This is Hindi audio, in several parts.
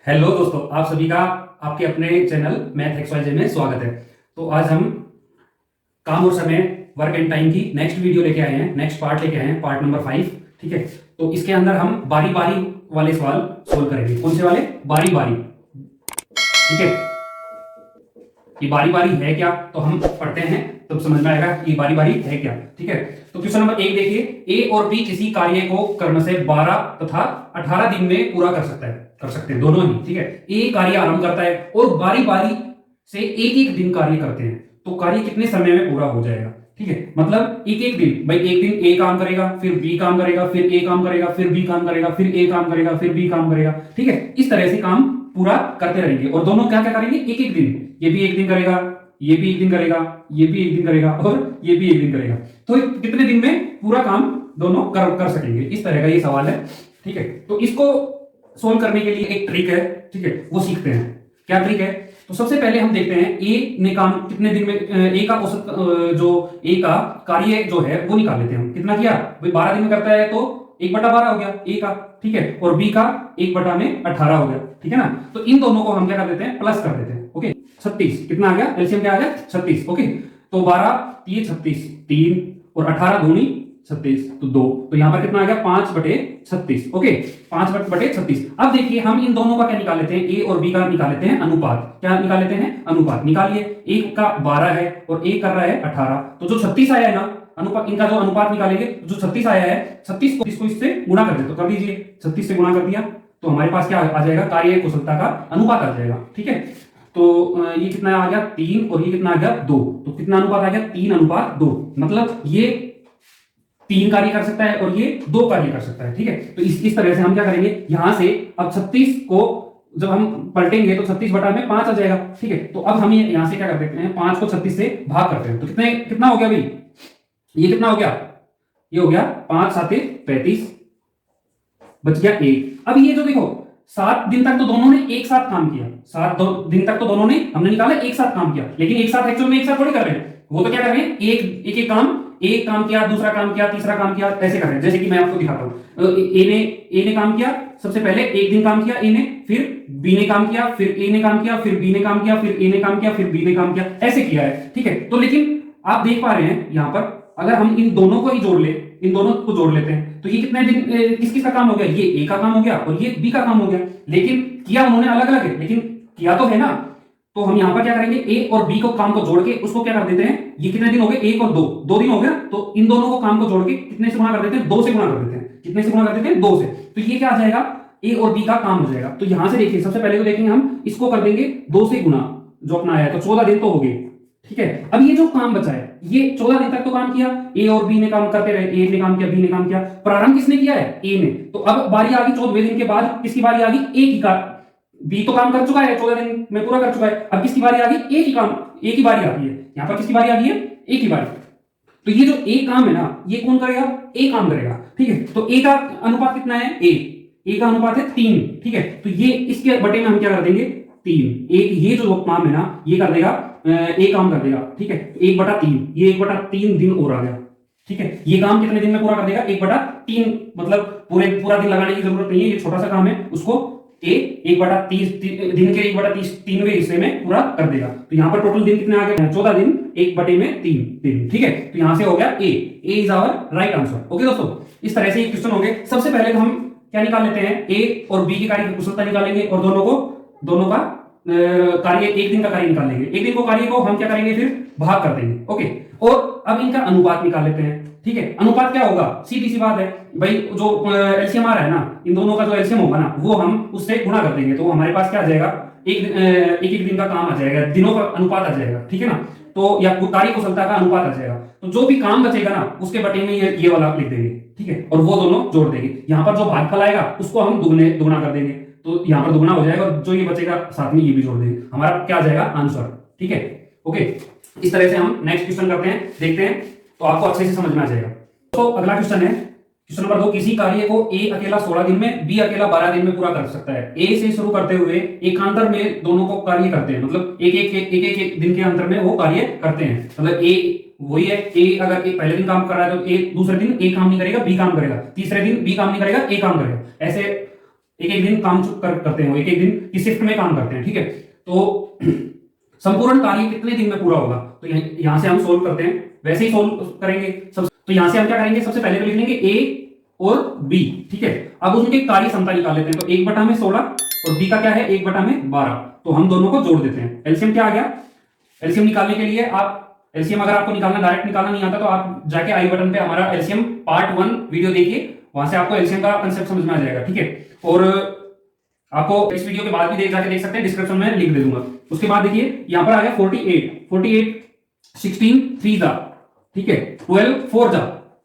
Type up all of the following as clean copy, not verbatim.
हेलो दोस्तों, आप सभी का आपके अपने चैनल मैथ एक्सवाईजेड में स्वागत है। तो आज हम काम और समय, वर्क एंड टाइम की नेक्स्ट वीडियो लेके आए हैं, नेक्स्ट पार्ट लेके आए हैं, पार्ट नंबर 5। ठीक है, तो इसके अंदर हम बारी बारी वाले सवाल सोल्व करेंगे। कौन से वाले? बारी बारी। ठीक है, ये बारी बारी है क्या, तो हम पढ़ते हैं तब समझ में आएगा कि बारी बारी है क्या। ठीक है, तो क्वेश्चन नंबर 1 देखिए, ए और बी किसी कार्य को क्रम से 12 तथा 18 दिन में पूरा कर सकते हैं दोनों ही। ठीक है, ए कार्य आरंभ करता है और बारी बारी से एक एक दिन कार्य करते हैं, तो कार्य कितने समय में पूरा हो जाएगा। ठीक है, मतलब एक एक दिन, भाई एक दिन ए काम करेगा, फिर बी काम करेगा, फिर ए काम करेगा, फिर बी काम करेगा, फिर ए काम करेगा, फिर बी काम करेगा। ठीक है, इस तरह से काम पूरा करते रहेंगे और दोनों क्या क्या करेंगे, एक एक दिन। ये भी एक दिन करेगा, ये भी एक दिन करेगा, ये भी एक दिन करेगा और ये भी एक दिन करेगा। तो कितने दिन में पूरा काम दोनों कर सकेंगे, इस तरह का ये सवाल है। ठीक है, तो इसको सोल्व करने के लिए एक ट्रिक है। ठीक है, वो सीखते हैं। क्या ट्रिक है? तो सबसे पहले हम देखते हैं ए ने काम कितने दिन में, ए का औसत जो ए का कार्य जो है वो निकाल लेते हैं हम। कितना किया भाई, 12 दिन में करता है तो 1/12 हो गया ए का। ठीक है, और बी का 1/18 हो गया। ठीक है ना, तो इन दोनों को हम क्या कर देते हैं, प्लस कर देते हैं। ओके, 36 कितना आ गया, एलसीएम क्या आ गया, 36। ओके, तो 12 3 36, 3 और 18 दूनी 36 तो 2, तो यहां पर कितना आ गया, 5/36। ओके, 5/36। अब देखिए हम इन दोनों का क्या निकाल लेते हैं, ए और बी का निकाल लेते हैं अनुपात। क्या निकाल लेते हैं, अनुपात। निकालिए, एक का 12 है और एक कर रहा है 18, तो जो 36 आया है ना अनुपात, इनका जो अनुपात निकालेंगे, जो 36 आया है, 36 को इससे गुणा कर दे, तो कर दीजिए, 36 से गुणा कर दिया तो हमारे पास क्या आ जाएगा, कार्य कुशलता का अनुपात आ जाएगा। ठीक है, तो ये कितना आ गया, 3 और ये कितना आ गया, 2, तो कितना अनुपात आ गया, 3:2। मतलब ये 3 कार्य कर सकता है और ये 2 कार्य कर सकता है। ठीक है, तो इस तरह से हम क्या करेंगे, यहां से अब 36 को जब हम पलटेंगे तो 36/5 आ जाएगा। ठीक है, तो अब हम यहां से क्या कर देते हैं, 5 को 36 से भाग करते हैं, तो कितना हो गया भाई, ये कितना हो गया, ये हो गया 5 7 35, बच गया 1। अब ये जो देखो 7 दिन तक तो दोनों ने एक साथ काम किया, 7 दिन तक तो दोनों ने हमने निकाला एक साथ काम किया, लेकिन एक साथ एक्चुअल में एक साथ थोड़ी कर रहे हैं, वो तो क्या कर रहे हैं, एक काम, एक काम किया, दूसरा काम किया, तीसरा काम किया, ऐसे कर रहे हैं। जैसे कि मैं आपको दिखाता हूं, ए ने काम किया, सबसे पहले एक दिन काम किया ए ने, फिर बी ने काम किया, फिर ए ने काम किया, फिर बी ने काम किया, फिर ए ने काम किया, फिर बी ने काम किया, ऐसे किया है। ठीक है, तो लेकिन आप देख पा रहे हैं यहां पर, अगर हम इन दोनों को ही जोड़ ले, इन दोनों को जोड़ लेते हैं, तो ये कितने दिन किस किस का काम हो गया, ये ए का काम हो गया और ये बी का काम हो गया, लेकिन किया उन्होंने अलग अलग है, लेकिन किया तो है ना। तो हम यहां पर क्या करेंगे, ए और बी को काम को जोड़ के उसको क्या कर देते हैं, ये कितने दिन हो गए, 1 और 2 दिन हो गया, तो इन दोनों को काम को जोड़ के कितने से गुणा कर देते हैं, 2 से गुणा कर देते हैं। कितने से गुणा कर देते हैं, 2 से, तो ये क्या आ जाएगा, ए और बी का काम हो जाएगा। तो यहां से देखिए, सबसे पहले तो देखेंगे हम इसको कर देंगे 2 से गुणा, जो अपना आया, तो 14 दिन तो हो गए। ठीक है, अब ये जो काम बचा है, ये 14 दिन तक तो काम किया, ए और बी ने काम करते रहे, ए ने काम किया, बी ने काम किया, प्रारंभ किसने किया है, ए ने। तो अब बारी आ गई 14वें दिन के बाद, किसकी बारी आ गई, ए की का, बी तो काम कर चुका है, 14 दिन में पूरा कर चुका है, अब किसकी बारी आ गई, ए की काम, ए की बारी आती है, यहां पर किसकी बारी आ गई है, ए की बारी। तो ये जो ए काम है ना, ये कौन करेगा, ए काम करेगा। ठीक है, तो ए का अनुपात कितना है, ए का अनुपात है 3। ठीक है, तो ये इसके बटे में हम क्या कर देंगे, 3, ये जो काम है ना ये कर देगा, एक काम कर देगा। ठीक है, 1/3, ये 1/3 दिन और आ गया। ठीक है, ये काम कितने दिन में पूरा कर देगा, 1/3, मतलब पूरा दिन लगाने की जरूरत नहीं है, ये छोटा सा काम है, उसको ए 1/30 दिन के 1/3वें हिस्से में पूरा कर देगा। तो यहां पर टोटल दिन कितने आ गए, 14 दिन 1/3 दिन। ठीक है, तो यहां से हो गया A is our right answer. Okay दोस्तों, इस तरह से ये क्वेश्चन हो गए। सबसे पहले तो हम क्या निकाल लेते हैं, ए और बी की कार्य की कुशलता निकालेंगे और दोनों का कार्य, एक दिन का कार्य निकाल लेंगे, एक दिन को कार्य को हम क्या करेंगे, फिर भाग कर देंगे। ओके, और अब इनका अनुपात निकाल लेते हैं। ठीक है, अनुपात क्या होगा, सीधी सी बात है भाई, जो एलसीएम आ रहा है ना, इन दोनों का जो एलसीएम होगा ना, वो हम उससे गुणा कर देंगे, तो हमारे पास क्या आ जाएगा, एक दिन का काम आ जाएगा, दिनों का अनुपात आ जाएगा। ठीक है ना, तो या कार्य कुशलता का अनुपात आ जाएगा, तो जो भी काम बचेगा ना उसके बटे में ये वाला लिख देंगे। ठीक है, और वो दोनों जोड़ देंगे, यहाँ पर जो भागफल आएगा उसको हम दुगुना कर देंगे, तो यहां पर दुगुना हो जाएगा, और जो ये बचेगा साथ में ये भी जोड़ देंगे, हमारा क्या आ जाएगा, आंसर। ठीक है, ओके, इस तरह से हम नेक्स्ट क्वेश्चन करते हैं, देखते हैं, तो आपको अच्छे से समझ में आ जाएगा। तो अगला क्वेश्चन है, क्वेश्चन नंबर 2, किसी कार्य को ए अकेला 16 दिन में, बी अकेला 12 दिन में पूरा कर सकता है। ए से शुरू करते हुए एकांतर में दोनों को कार्य करते हैं, मतलब एक दिन के अंतर में वो कार्य करते हैं। मतलब ए वही है, ए अगर एक पहले दिन काम कर रहा है तो ए दूसरे दिन ए काम नहीं करेगा, बी काम करेगा, तीसरे दिन बी काम नहीं करेगा, ए काम करेगा, ऐसे एक एक दिन काम करते हैं, एक एक दिन की शिफ्ट में काम करते हैं, ठीक है। तो संपूर्ण कार्य कितने दिन में पूरा होगा, तो यहां से हम सोल्व करते हैं, वैसे ही सोल्व करेंगे तो यहां से हम क्या करेंगे, सबसे पहले तो लिख लेंगे ए और बी, ठीक है। अब उनके कार्य क्षमता निकाल लेते हैं, तो 1/16 और बी का क्या है 1/12, तो हम दोनों को जोड़ देते हैं। एलसीएम क्या आ गया, एलसीएम निकालने के लिए आप एलसीएम अगर आपको निकालना डायरेक्ट निकालना नहीं आता तो आप जाके आई बटन पे हमारा एलसीएम पार्ट 1 वीडियो देखिए, वहां से आपको एलसीएम का कांसेप्ट समझ में आ जाएगा, ठीक है। और आपको इस वीडियो के बाद भी जाके देख सकते हैं, डिस्क्रिप्शन में लिंक दे दूंगा। उसके बाद देखिए यहां पर आ गया 48 16 3 जा, ठीक है, 12 4 जा,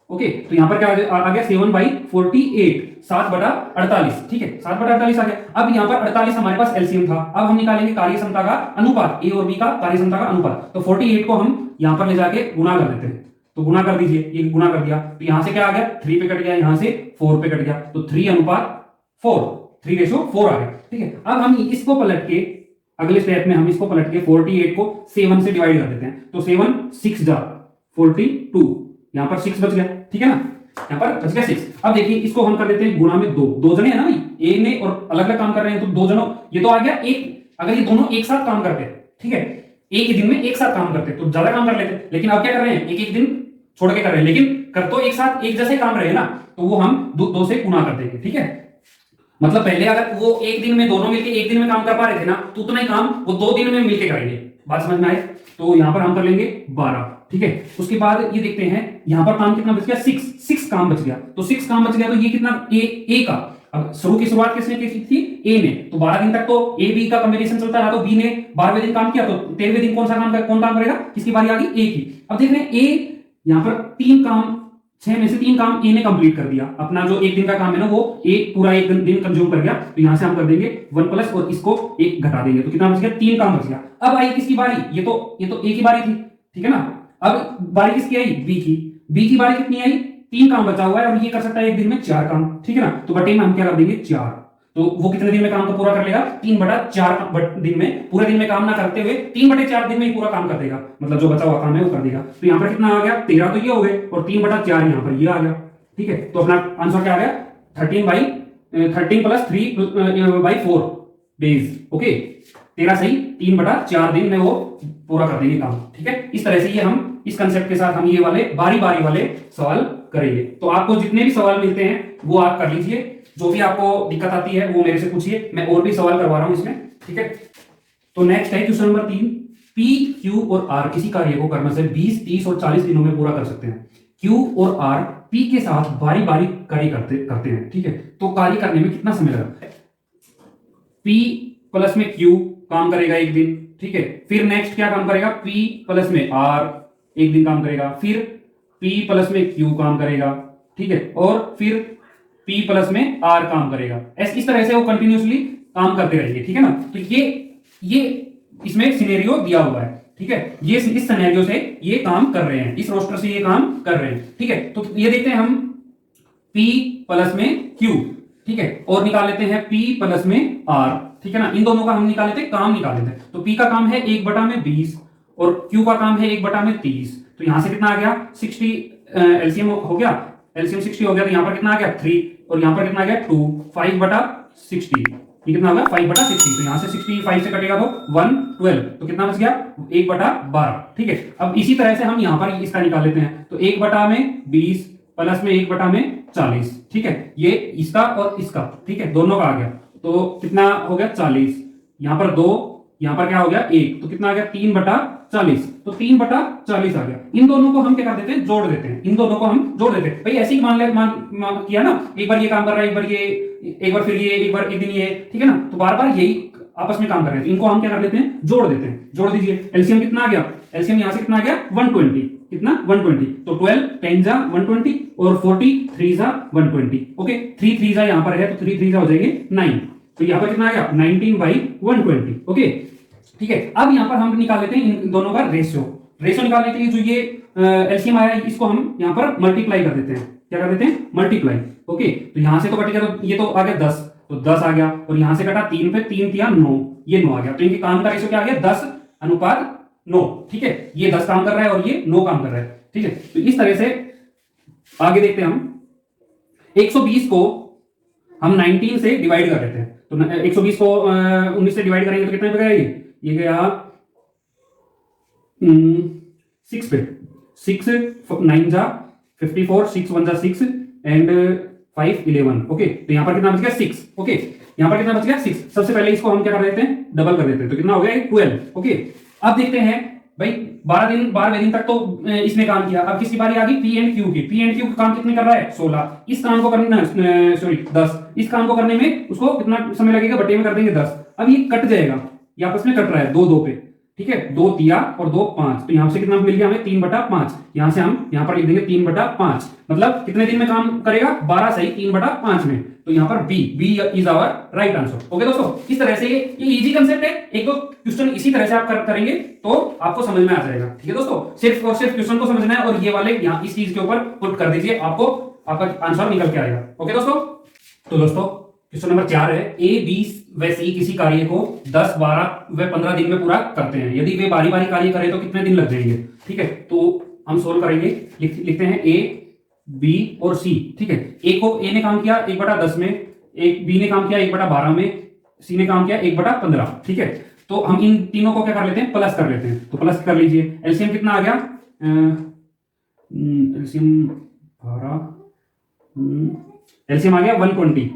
ओके। तो यहां पर क्या आ गया 7/48 7/48, ठीक है, 7/48 आ गया। अब यहां पर 48 हमारे पास एलसीएम था, अब हम निकालेंगे कार्य क्षमता का अनुपात, ए और बी का कार्य क्षमता का अनुपात। तो 48 को हम यहां पर ले जाके गुणा कर देते हैं, तो गुणा कर दीजिए, ये गुणा कर दिया तो यहां से क्या आ गया 3 पे कट गया, यहां से 4 पे कट गया, तो 3:4 3:4 आ गया, ठीक है। अब हम इसको पलट के अगले स्टेप में हम इसको पलट के 48 को 7 से डिवाइड कर देते हैं, तो 7 6 जा 42, यहां पर 6 बच गया, ठीक है ना, यहां पर बच गया 6। अब देखिए इसको हम कर देते हैं गुणा में 2 जने है ना भाई, ए ने और अलग अलग काम कर रहे हैं, तो 2 जनों ये तो आ गया एक, अगर ये दोनों एक साथ काम करते हैं, ठीक है, एक ही दिन में एक साथ काम करते तो ज्यादा काम कर लेते, लेकिन अब क्या कर रहे हैं एक एक दिन छोड़ के कर रहे हैं, लेकिन कर तो एक साथ एक जैसे काम रहे ना, तो वो हम 2 से गुणा कर देंगे, ठीक है। मतलब पहले अगर वो एक दिन में दोनों मिलके एक दिन में काम कर पा रहे थे ना, तो उतना ही काम वो 2 दिन में मिलके करेंगे, बात समझ में आए। तो यहां पर हम कर लेंगे 12, ठीक है। उसके बाद ये देखते हैं यहां पर काम कितना बच गया 6 काम बच गया, तो 6 काम बच गया, तो ये कितना ए का, अब शुरुआत किसने की थी ए ने, तो 12 दिन तक तो ए बी का कॉम्बिनेशन चलता रहा, तो बी ने 12वें दिन काम किया, तो 13वें दिन कौन काम करेगा, किसकी बारी आ गई ए की। अब देख रहे हैं ए यहां पर 3 काम 6 में से 3 काम ए ने कंप्लीट कर दिया, अपना जो एक दिन का काम है ना वो एक पूरा एक दिन कंज्यूम कर गया, तो यहां से हम कर देंगे 1 प्लस और इसको 1 घटा देंगे, तो कितना बच गया 3 काम बच गया। अब आई किसकी बारी, ये तो ए की बारी थी, ठीक है ना। अब बारी किसकी आई बी की बारी कितनी आई 3 काम बचा हुआ है, और ये कर सकता है एक दिन में 4 काम, ठीक है ना। तो बटे में हम क्या कर देंगे 4, तो वो कितने दिन में काम को पूरा कर लेगा 3/4 दिन में, पूरे दिन में काम ना करते हुए 3/4 दिन में ही पूरा काम कर देगा, मतलब जो बचा हुआ काम है वो कर देगा। तो यहाँ पर कितना आ गया 13, तो ये हो गए, और 3/4 यहाँ पर ये आ गया, ठीक है। तो अपना आंसर क्या आ गया 13 प्लस 3/4 डेज, ओके। 13 सही 3/4 दिन में वो पूरा कर देंगे काम, ठीक है। इस तरह से ये हम इस कंसेप्ट के साथ हम ये वाले बारी बारी वाले सवाल करेंगे। तो आपको जितने भी सवाल मिलते हैं वो आप कर लीजिए, जो भी आपको दिक्कत आती है वो मेरे से पूछिए, मैं और भी सवाल करवा रहा हूं इसमें, ठीक है। तो नेक्स्ट है क्वेश्चन नंबर 3, पी क्यू और आर किसी कार्य को कर्म से 20 30 और 40 दिनों में पूरा कर सकते हैं। क्यू और आर पी के साथ बारी बारी कार्य करते हैं, ठीक है। तो कार्य करने में कितना समय लगा, पी प्लस में क्यू काम करेगा एक दिन, ठीक है। फिर नेक्स्ट क्या काम करेगा पी प्लस में आर एक दिन काम करेगा, फिर P प्लस में Q काम करेगा, ठीक है, और फिर P प्लस में R काम करेगा। इस तरह से वो कंटिन्यूअसली काम करते रहेंगे, ठीक है ना। तो ये इसमें सिनेरियो दिया हुआ है, ठीक है। ये इस सिनेरियो से ये काम कर रहे हैं, इस रोस्टर से ये काम कर रहे हैं, ठीक है। तो ये देखते हैं हम P प्लस में Q, ठीक है, और निकाल लेते हैं P प्लस में R, ठीक है ना। इन दोनों का हम निकाल लेते हैं, काम निकाल लेते हैं। तो P का काम है 1/20 और Q का काम है 1/30, तो यहां से कितना आ गया 60, एलसीएम हो गया, एलसीएम 60 हो गया, तो यहां पर कितना आ गया 3 और यहां पर कितना आ गया 2, 5/60, ये कितना हो गया 5/60, तो यहां से 65 से कटेगा तो 112, तो कितना बच गया 1/12, ठीक है। अब इसी तरह से हम यहां पर इसका निकाल लेते हैं, तो 1/20 प्लस में 1/40, ठीक है, ये इसका और इसका, ठीक है, दोनों का आ गया, तो कितना हो गया 40, यहां पर 2, यहां पर क्या हो गया 1, तो कितना आ गया 3/40, तो 3/40 आ गया। इन दोनों को हम क्या कर देते हैं जोड़ देते हैं, इन दोनों को हम जोड़ देते हैं भाई, ऐसे ही मान किया ना, एक बार ये काम कर रहा है, एक बार ये, एक बार फिर ये, एक बार एक दिन ये, ठीक है ना। तो बार बार यही आपस में काम कर रहे हैं, इनको हम क्या कर देते हैं जोड़ देते हैं, जोड़ दीजिए। एलसीएम कितना आ गया, एलसीएम यहां से कितना आ गया 120, कितना 120, तो 12 10 जा 120 और 40 3 जा 120, ओके। 3 3 जा यहां पर है, तो 3 3 जा हो जाएंगे 9, तो यहां पर कितना आ गया 19/120, ओके, ठीक है। अब यहां पर हम निकाल लेते हैं इन दोनों का रेशियो निकालने के लिए जो ये एलसीएम आया है इसको हम यहां पर मल्टीप्लाई कर देते हैं, क्या कर देते हैं मल्टीप्लाई, ओके। तो यहां से तो कटेगा, तो ये तो आ गया 10, तो 10 आ गया, और यहां से कटा 3 पे 3 3 9, ये 9 आ गया, तो इनके काम का रेशियो क्या आ गया 10:9, ठीक है। ये 10 काम कर रहा है और ये 9 काम कर रहा है, ठीक है। तो इस तरह से आगे देखते हैं हम 120 को हम 19 से डिवाइड कर लेते हैं। तो 120 को 19 से डिवाइड करेंगे तो कितने पे गया ये गया 6 पे। 6 9 जा 54, 6 1 जा 6 एंड 5 11। ओके, तो यहां पर कितना बच गया 6। ओके, यहां पर कितना बच गया 6। सबसे पहले इसको हम क्या कर देते हैं, डबल कर देते हैं, तो कितना हो गया 12। ओके, अब देखते हैं भाई 12वें दिन तक तो इसने काम किया। अब किसकी बारी आ गई, पी एंड क्यू की। पी एंड क्यू काम कितने कर रहा है 16। इस काम को करना सॉरी 10, इस काम को करने में उसको कितना समय लगेगा, बटे में कर देंगे 10। अब ये कट जाएगा, ये आपस में कट रहा है 2 2 पे। ठीक है, 2 तिया और 2 5, तो यहां से कितना मिल गया हमें 3/5। यहां से हम यहां पर लिख देंगे 3/5, मतलब कितने दिन में काम करेगा 12 सही 3/5 में। तो यहां पर B is our right answer. Okay दोस्तों, इस तरह से ये इजी कंसेप्ट है। एक दो क्वेश्चन इसी तरह से आप करेंगे तो आपको समझ में आ जाएगा। ठीक है दोस्तों, सिर्फ और सिर्फ क्वेश्चन को समझना है और ये वाले यहां इस चीज के ऊपर पुट कर दीजिए, आपको आपका आंसर निकल के आएगा। ओके दोस्तों, तो दोस्तों क्वेश्चन नंबर 4 है, ए बी व सी किसी कार्य को 10 12 व 15 दिन में पूरा करते हैं। यदि वे बारी बारी कार्य करें तो कितने दिन लग जाएंगे। ठीक है, तो हम सोल्व करेंगे। लिखते हैं ए बी और सी। ठीक है, ए को ए ने काम किया 1/10 में, एक बी ने काम किया 1/12 में, सी ने काम किया 1/15। ठीक है, तो हम इन तीनों को क्या कर लेते हैं, प्लस कर लेते हैं। तो प्लस कर लीजिए, एलसीएम कितना आ गया, एलसीएम 12, एलसीएम आ गया 120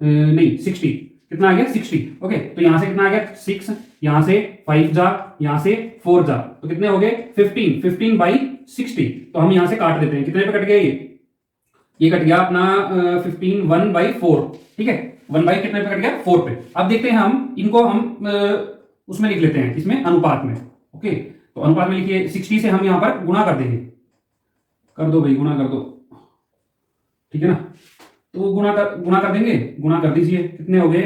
नहीं 60। कितना आ गया 60। ओके, तो यहां से कितना आ गया 6, यहां से 5 जा, यहां से 4 जा, तो कितने हो गए 15/60। तो हम यहां से काट देते हैं, कितने पे कट गया ये कट गया अपना 15 1/4। ठीक है, 1 कितने पे कट गया 4 पे। अब देखते हैं हम इनको हम उसमें लिख लेते हैं, इसमें अनुपात में। ओके, तो अनुपात में लिखिए 60 से हम यहां पर गुणा कर देंगे। कर दो भाई, गुणा कर दो। ठीक है ना, तो गुणा कर देंगे, गुणा कर दीजिए। कितने हो गए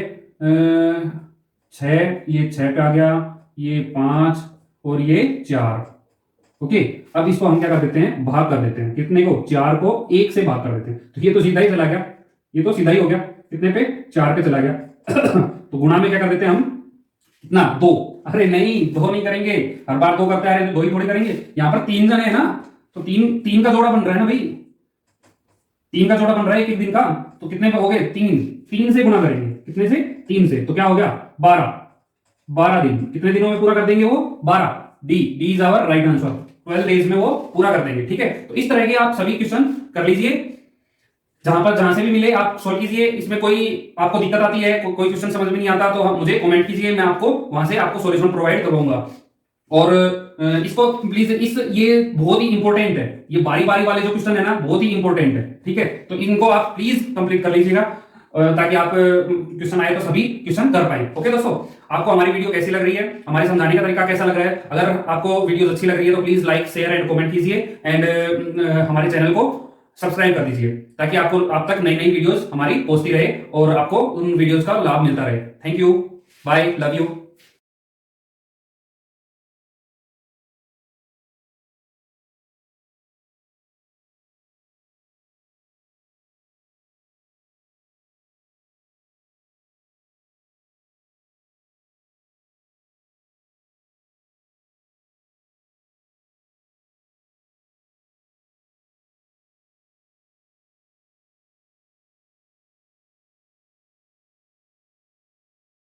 6, ये 6 पे आ गया, ये 5 और ये 4। ओके, अब इसको हम क्या कर देते हैं, भाग कर देते हैं। कितने को 4 को 1 से भाग कर देते हैं, तो ये तो सीधा ही चला गया, ये तो सीधा ही हो गया। कितने पे 4 पे चला गया। तो गुणा में क्या कर देते हैं हम, कितना 2। अरे नहीं 2 नहीं करेंगे, हर बार 2 करते आ रहे हैं, 2 ही थोड़ी करेंगे। यहां पर 3 जने हैं ना, तो 3 का जोड़ा बन रहा है ना भाई, 3 का जोड़ा बन रहा है एक दिन का। तो कितने पे हो गए 3 से गुणा करेंगे, कितने से 3 से, तो क्या हो गया 12 दिन। कितने दिनों में पूरा कर देंगे वो 12। D is our right answer, 12 days में वो पूरा कर देंगे। ठीक है, तो इस तरह के आप सभी क्वेश्चन कर लीजिए, जहां से भी मिले आप सोल्व कीजिए। इसमें कोई आपको दिक्कत आती है, कोई क्वेश्चन समझ में नहीं आता, तो मुझे कमेंट कीजिए, मैं आपको वहां से आपको सॉल्यूशन प्रोवाइड करवाऊंगा। और इसको प्लीज ये बहुत ही इंपॉर्टेंट है, ये बारी बारी वाले जो क्वेश्चन है ना बहुत ही इंपॉर्टेंट है। ठीक है, तो इनको आप प्लीज कंप्लीट कर लीजिएगा, ताकि आप क्वेश्चन आए तो सभी क्वेश्चन कर पाए। ओके दोस्तों, आपको हमारी वीडियो कैसी लग रही है, हमारे समझाने का तरीका कैसा लग रहा है। अगर आपको वीडियो अच्छी लग रही है तो please like share and comment कीजिए, एंड हमारे चैनल को सब्सक्राइब कर दीजिए, ताकि आपको आप तक नई नई वीडियोस हमारी पहुंचती रहे और आपको उन वीडियोस का लाभ मिलता रहे। Thank you, bye, love you.